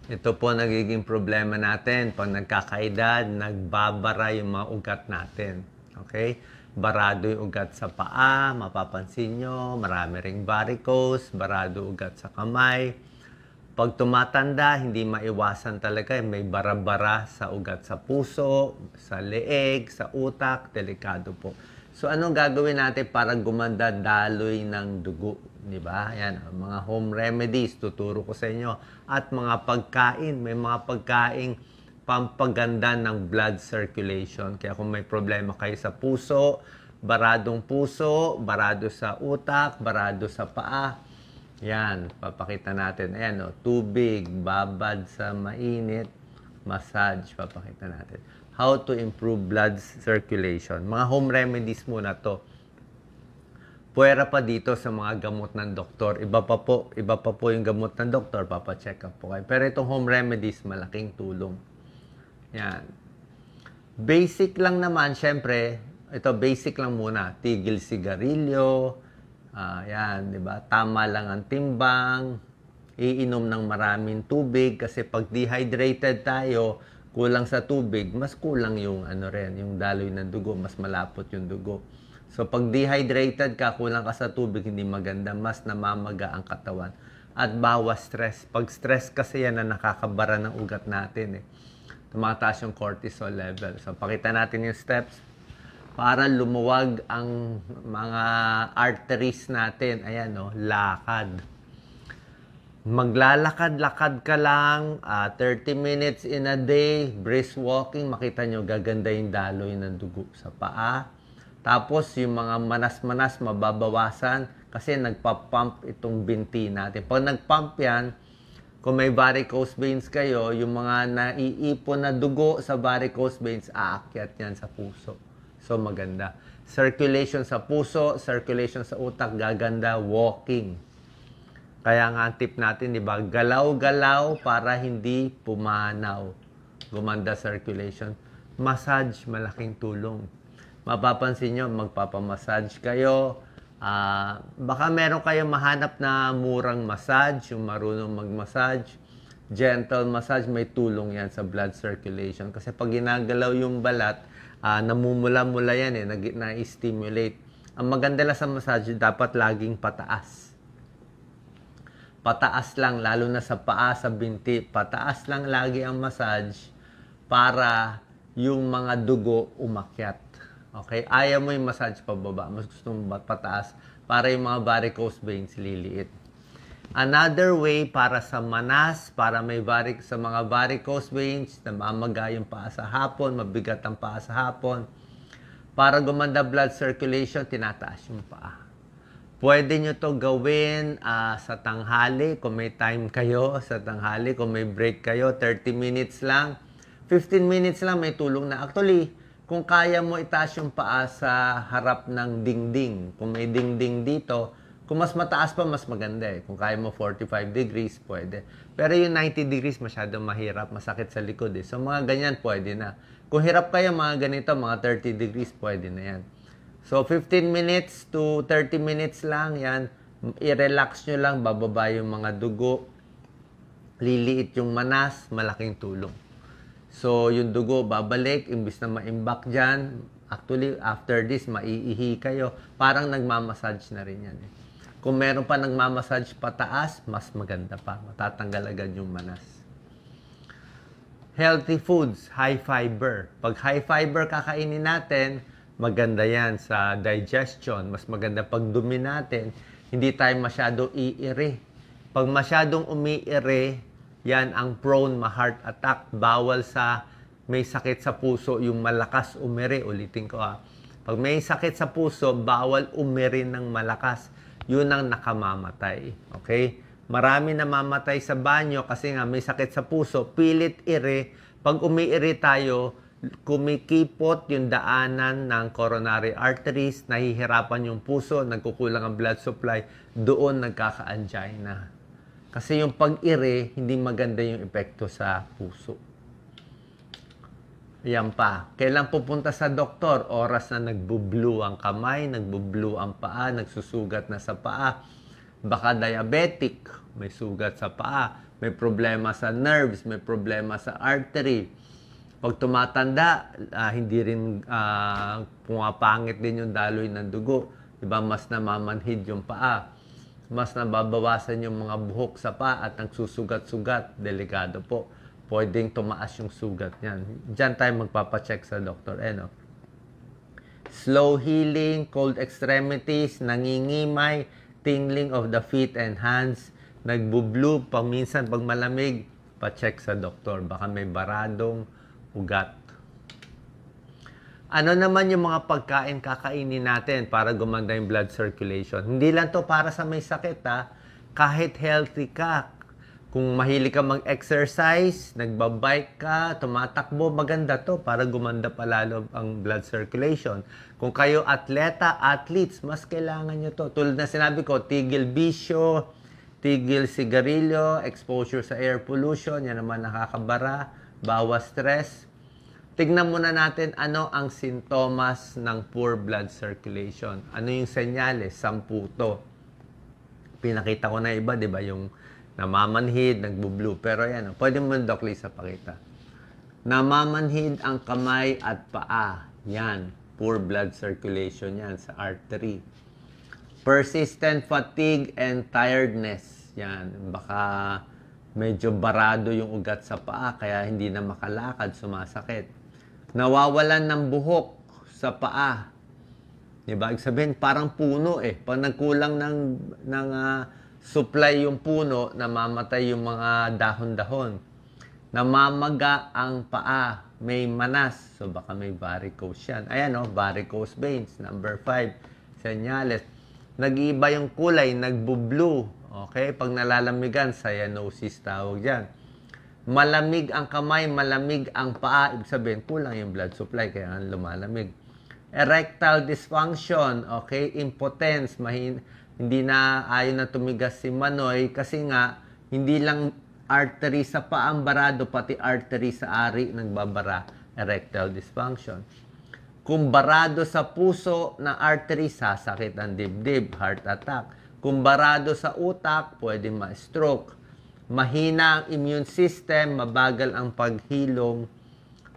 Ito po nagiging problema natin. Pag nagkakaedad, nagbabara yung mga ugat natin. Okay? Barado yung ugat sa paa, mapapansin nyo, marami ring varicose, barado ugat sa kamay. Pag tumatanda, hindi maiwasan talaga, may bara-bara sa ugat sa puso, sa leeg, sa utak, delikado po. So, anong gagawin natin para gumanda daloy ng dugo? Di ba? Yan, mga home remedies, tuturo ko sa inyo. At mga pagkain, may mga pagkain pampaganda ng blood circulation. Kaya kung may problema kayo sa puso, barado sa utak, barado sa paa, yan, papakita natin. Ayan, tubig, babad sa mainit, massage, papakita natin. How to improve blood circulation. Mga home remedies muna to. Puwera pa dito sa mga gamot ng doktor. Iba pa po yung gamot ng doktor, papacheck up po kayo. Pero itong home remedies, malaking tulong. Yan. Basic lang naman, syempre, ito basic lang muna. Tigil sigarilyo, yan, di ba? Tama lang ang timbang, iinom ng maraming tubig kasi pag dehydrated tayo, kulang sa tubig, mas kulang yung yung daloy ng dugo, mas malapot yung dugo. So pag dehydrated ka, kulang ka sa tubig, hindi maganda, mas namamaga ang katawan. At bawas stress. Pag stress kasi yan na nakakabara ng ugat natin tumataas yung cortisol level. So pakita natin yung steps para lumuwag ang mga arteries natin. Ayan, lakad. Maglalakad-lakad ka lang, 30 minutes in a day, brisk walking, makita nyo, gaganda yung daloy ng dugo sa paa. Tapos, yung mga manas-manas, mababawasan kasi nagpa-pump itong binti natin. Pag nag-pump yan, kung may varicose veins kayo, yung mga naiipon na dugo sa varicose veins, aakyat yan sa puso. So, maganda. Circulation sa puso, circulation sa utak, gaganda, walking. Kaya nga ang tip natin, di ba? Galaw-galaw para hindi pumanaw. Gumanda circulation. Massage, malaking tulong. Mapapansin nyo, magpapamassage kayo. Baka meron kayong mahanap na murang massage, yung marunong mag-massage. Gentle massage, may tulong yan sa blood circulation. Kasi pag ginagalaw yung balat, namumula-mula yan na-stimulate. Ang maganda lang sa massage, dapat laging pataas. Pataas lang, lalo na sa paa, sa binti. Pataas lang lagi ang massage para yung mga dugo umakyat. Okay? Ayaw mo yung massage pababa. Mas gusto mo pataas para yung mga varicose veins liliit. Another way para sa manas, para may sa mga varicose veins, namamaga yung paa sa hapon, mabigat ang paa sa hapon. Para gumanda blood circulation, tinataas yung paa. Pwede nyo to gawin sa tanghali, kung may time kayo sa tanghali, kung may break kayo, 30 minutes lang. 15 minutes lang, may tulong na. Actually, kung kaya mo itaas yung paa sa harap ng dingding, kung may dingding dito, kung mas mataas pa, mas maganda Kung kaya mo 45 degrees, pwede. Pero yung 90 degrees, masyadong mahirap, masakit sa likod So, mga ganyan, pwede na. Kung hirap kayo, mga ganito, mga 30 degrees, pwede na yan. So, 15 minutes to 30 minutes lang, yan. I-relax nyo lang, bababa yung mga dugo. Liliit yung manas, malaking tulong. So, yung dugo, babalik, imbis na ma-imbak dyan. Actually, after this, maiihi kayo. Parang nagmamassage na rin yan Kung meron pa nagmamassage pataas, mas maganda pa. Matatanggal agad yung manas. Healthy foods, high fiber. Pag high fiber kakainin natin, maganda yan sa digestion. Mas maganda pag dumi natin. Hindi tayo masyadong iire. Pag masyadong umiire, yan ang prone ma-heart attack. Bawal sa may sakit sa puso, yung malakas umiri. Ulitin ko Pag may sakit sa puso, bawal umiri ng malakas. Yun ang nakamamatay. Okay? Marami namamatay sa banyo kasi nga may sakit sa puso. Pilit ire. Pag umiiri tayo, kumikipot yung daanan ng coronary arteries, nahihirapan yung puso, nagkukulang ang blood supply, doon nagkaka-angina. Kasi yung pag-ire, hindi maganda yung epekto sa puso. Yan pa. Kailan pupunta sa doktor? Oras na nagbo-blue ang kamay, nagbo-blue ang paa, nagsusugat na sa paa. Baka diabetic, may sugat sa paa. may problema sa nerves, may problema sa artery. Pag tumatanda, hindi rin pumapangit din yung daloy ng dugo. Diba? Mas namamanhid yung paa. Mas nababawasan yung mga buhok sa paa at nagsusugat-sugat. Delikado po. Pwedeng tumaas yung sugat niyan. Diyan tayo magpapacheck sa doktor. Slow healing, cold extremities, nangingimay, tingling of the feet and hands, nagbublue, paminsan pag malamig, pa-check sa doktor. Baka may baradong ugat. Ano naman yung mga pagkain kakainin natin para gumanda yung blood circulation? Hindi lang to para sa may sakit, kahit healthy ka. Kung mahilig ka mag-exercise, nagbabike ka, tumatakbo, maganda to para gumanda palalo ang blood circulation. Kung kayo atleta, athletes, mas kailangan nyo to. Tulad na sinabi ko, tigil bisyo, tigil sigarilyo, exposure sa air pollution, yan naman nakakabara, bawas stress. Tignan muna natin ano ang sintomas ng poor blood circulation. Ano yung senyales? 10 to. Pinakita ko na iba, di ba? Yung namamanhid, nagbo-blue. Pero yan, pwede mo Doc Lisa pakita. Namamanhid ang kamay at paa. Yan, poor blood circulation yan sa artery. Persistent fatigue and tiredness. Yan, baka medyo barado yung ugat sa paa, kaya hindi na makalakad, sumasakit. Nawawalan ng buhok sa paa. Diba? Ibig sabihin, parang puno Pag nagkulang ng supply yung puno, namamatay yung mga dahon-dahon. Namamaga ang paa. May manas. So, baka may varicose yan. Ayan, varicose veins. Number 5. Senyales. Nag-iiba yung kulay. Nagbo-blue. Okay? Pag nalalamigan, cyanosis tawag yan. Malamig ang kamay, malamig ang paa. Ibig sabihin, kulang yung blood supply, kaya lumalamig. Erectile dysfunction, okay? Impotence, hindi na ayaw na tumigas si Manoy kasi nga, hindi lang artery sa paa ang barado, pati artery sa ari nagbabara. Erectile dysfunction. Kung barado sa puso na artery, sasakit ang dibdib, heart attack. Kung barado sa utak, pwede ma-stroke. Mahina ang immune system, mabagal ang paghilom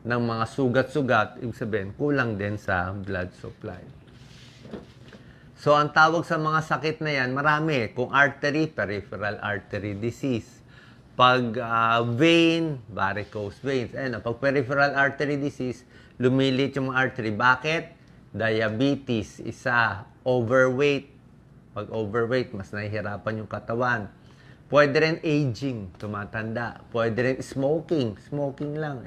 ng mga sugat-sugat, ibig sabihin, kulang din sa blood supply. So, ang tawag sa mga sakit na yan, marami. Kung artery, peripheral artery disease. Pag vein, varicose veins. Pag peripheral artery disease, lumilit yung artery. Bakit? Diabetes, isa. Overweight. Pag overweight, mas nahihirapan yung katawan. Pwede rin aging, tumatanda. Pwede rin smoking. Smoking lang,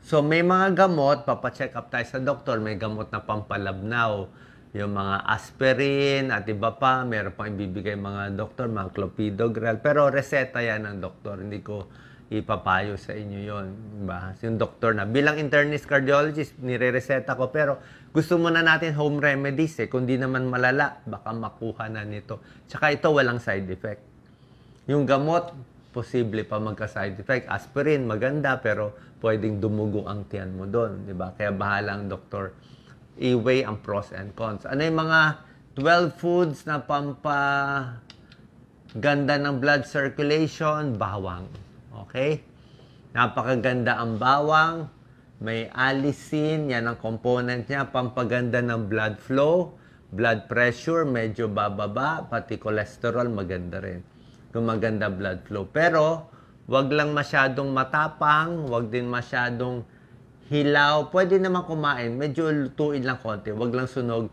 So, may mga gamot, papacheck up tayo sa doktor. May gamot na pampalabnaw. Yung mga aspirin at iba pa. Meron pang ibibigay mga doktor, mga clopidogrel. Pero reseta yan ng doktor. Hindi ko ipapayo sa inyo yon, diba? Yung doktor na. Bilang internist cardiologist, nire-reseta ko. Pero gusto muna natin home remedies Kung di naman malala, baka makuha na nito. Tsaka ito, walang side effect. Yung gamot, posible pa magka-side effect. Aspirin, maganda, pero pwedeng dumugo ang tiyan mo doon. Diba? Kaya bahala ang doktor i-weigh ang pros and cons. Ano yung mga 12 foods na pampaganda ng blood circulation? Bawang. Okay? Napakaganda ang bawang. May allicin, yan ang component niya. Pampaganda ng blood flow. Blood pressure, medyo bababa. Pati cholesterol, maganda rin. Maganda blood flow. Pero, wag lang masyadong matapang, wag din masyadong hilaw. Pwede naman kumain, medyo lutuin lang konti, wag lang sunog.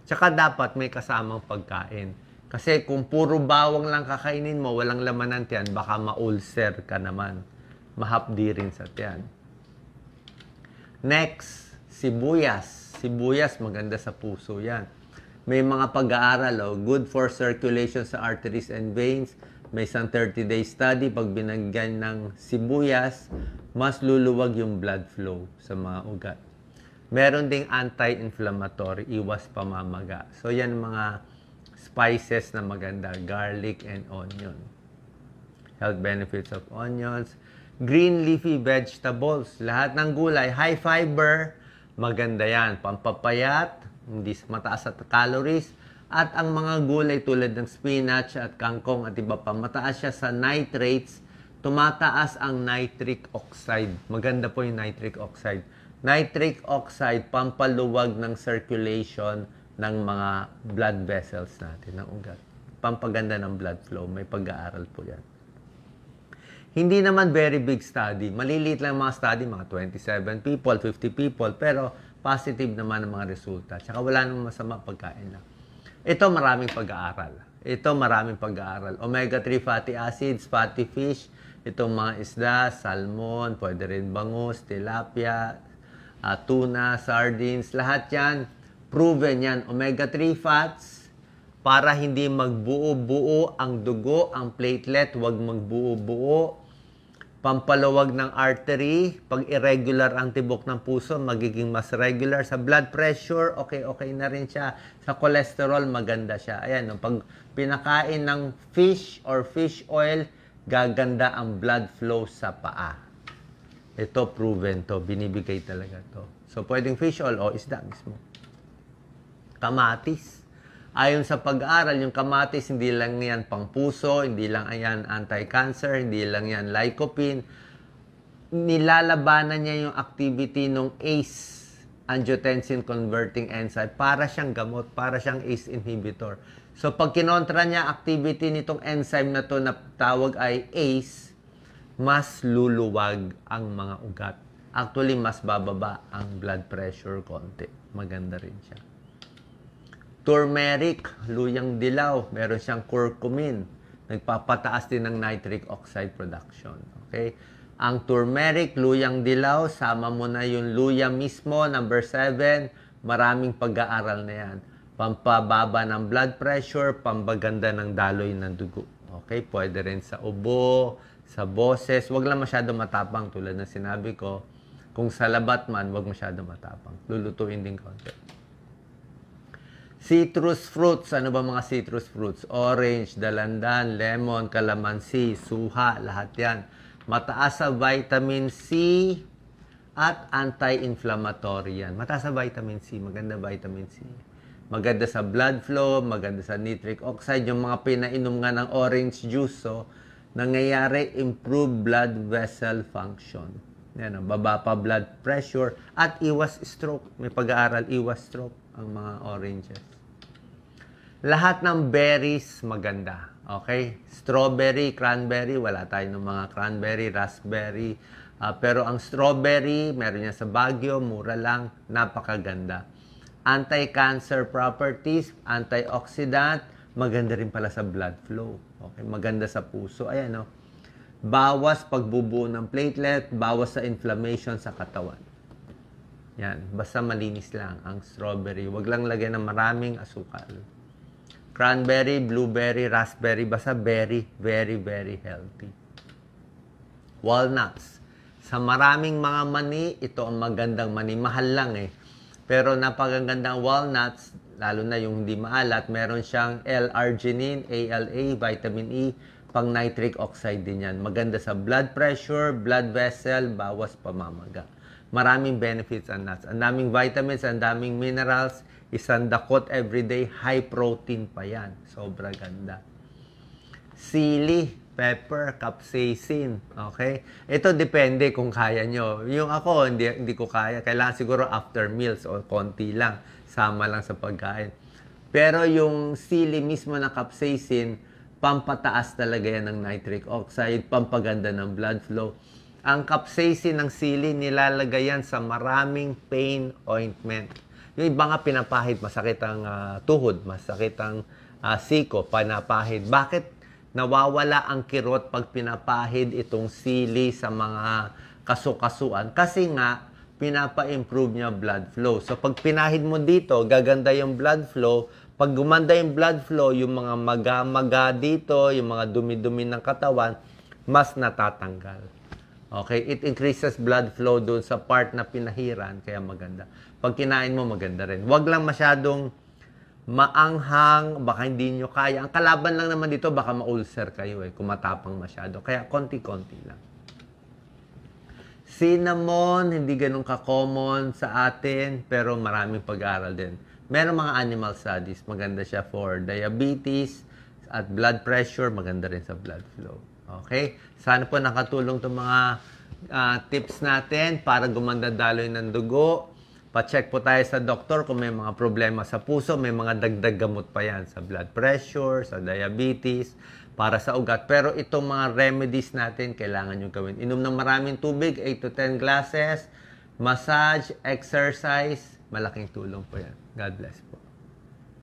Tsaka dapat may kasamang pagkain. Kasi kung puro bawang lang kakainin mo, walang laman ng tiyan, baka ma-ulcer ka naman. Mahapdi rin sa tiyan. Next, sibuyas. Sibuyas, maganda sa puso yan. May mga pag-aaral, good for circulation sa arteries and veins. May isang 30-day study, pag binagyan ng sibuyas, mas luluwag yung blood flow sa mga ugat. Meron ding anti-inflammatory, iwas pamamaga. So, yan mga spices na maganda, garlic and onion. Health benefits of onions. Green leafy vegetables, lahat ng gulay, high fiber, maganda yan. Pampapayat, hindi mataas sa calories, At ang mga gulay tulad ng spinach at kangkong at iba pa, mataas siya sa nitrates, tumataas ang nitric oxide. Maganda po yung nitric oxide. Nitric oxide, pampaluwag ng circulation ng mga blood vessels natin, ng ugat. Pampaganda ng blood flow. May pag-aaral po yan. Hindi naman very big study. Maliliit lang mga study, mga 27 people, 50 people, pero positive naman ang mga resulta. Tsaka wala namang masama pagkain lang. Ito maraming pag-aaral. Omega-3 fatty acids, fatty fish, itong mga isda, salmon, pwede rin bangus, tilapia, tuna, sardines, lahat yan, proven yan. Omega-3 fats, para hindi magbuo-buo ang dugo, ang platelet, huwag magbuo-buo. Pampalawag ng artery, pag irregular ang tibok ng puso, magiging mas regular. Sa blood pressure, okay na rin siya. Sa cholesterol, maganda siya. Ayan, pag pinakain ng fish or fish oil, gaganda ang blood flow sa paa. Ito, proven to. Binibigay talaga to. So, pwedeng fish oil o isda mismo. Kamatis. Ayon sa pag-aaral, yung kamatis, hindi lang yan pang puso, hindi lang yan anti-cancer, hindi lang yan lycopene. Nilalabanan niya yung activity ng ACE, angiotensin converting enzyme, para siyang gamot, para siyang ACE inhibitor. So, pag kinontra niya activity nitong enzyme na to na tawag ay ACE, mas luluwag ang mga ugat. Actually, mas bababa ang blood pressure konti. Maganda rin siya. Turmeric, luyang dilaw, meron siyang curcumin. Nagpapataas din ng nitric oxide production. Okay? Ang turmeric, luyang dilaw, sama mo na yung luya mismo, number 7, maraming pag-aaral na yan. Pampababa ng blood pressure, pampaganda ng daloy ng dugo. Okay? Pwede rin sa ubo, sa boses. Huwag lang masyado matapang tulad ng sinabi ko. Kung sa labat man, huwag masyado matapang. Lulutuin din konti. Citrus fruits. Ano ba mga citrus fruits? Orange, dalandan, lemon, calamansi, suha, lahat yan. Mataas sa vitamin C at anti-inflammatory yan. Mataas sa vitamin C. Maganda vitamin C. Maganda sa blood flow, maganda sa nitric oxide. Yung mga pinainom nga ng orange juice, so, nangyayari improve blood vessel function. Yan, baba pa blood pressure at iwas stroke. May pag-aaral, iwas stroke ang mga oranges. Lahat ng berries maganda. Okay? Strawberry, cranberry, wala tayo ng mga cranberry, raspberry. Pero ang strawberry, meron niya sa Baguio, mura lang, napakaganda. Anti-cancer properties, antioxidant, maganda rin pala sa blood flow. Okay? Maganda sa puso. Ayan, no? Bawas pagbubuo ng platelet, bawas sa inflammation sa katawan. Yan, basta malinis lang ang strawberry. Huwag lang lagyan ng maraming asukal. Cranberry, blueberry, raspberry, basta berry, very, very healthy. Walnuts. Sa maraming mga mani, ito ang magandang mani. Mahal lang eh. Pero napakagandang walnuts, lalo na yung hindi maalat, meron siyang L-arginine, ALA, vitamin E, pang nitric oxide din yan. Maganda sa blood pressure, blood vessel, bawas pamamaga. Maraming benefits ang nuts. Ang daming vitamins, ang daming minerals, isang dakot everyday, high protein pa yan. Sobra ganda. Sili, pepper, capsaicin. Okay? Ito depende kung kaya nyo. Yung ako, hindi ko kaya. Kailangan siguro after meals o konti lang. Sama lang sa pagkain. Pero yung sili mismo na capsaicin, pampataas talaga yan ng nitric oxide, pampaganda ng blood flow. Ang capsaicin ng sili, nilalagay yan sa maraming pain ointment. Yung iba nga pinapahid, masakit ang tuhod, masakit ang siko, pinapahid. Bakit nawawala ang kirot pag pinapahid itong sili sa mga kasukasuan? Kasi nga, pinapa-improve niya blood flow. So, pag pinahid mo dito, gaganda yung blood flow. Pag gumanda yung blood flow, yung mga maga-maga dito, yung mga dumi-dumi ng katawan, mas natatanggal. Okay? It increases blood flow doon sa part na pinahiran, kaya maganda. Pag kinain mo, maganda rin. Huwag lang masyadong maanghang, baka hindi nyo kaya. Ang kalaban lang naman dito, baka ma-ulcer kayo kung matapang masyado. Kaya konti-konti lang. Cinnamon, hindi ganun ka-common sa atin, pero maraming pag-aaral din. Meron mga animal studies. Maganda siya for diabetes at blood pressure. Maganda rin sa blood flow. Okay? Sana po nakatulong itong mga tips natin para gumanda daloy ng dugo. Pa-check po tayo sa doktor kung may mga problema sa puso. May mga dagdag gamot pa yan sa blood pressure, sa diabetes, para sa ugat. Pero itong mga remedies natin, kailangan nyo gawin. Inom ng maraming tubig, 8 to 10 glasses, massage, exercise, malaking tulong po yan. God bless po.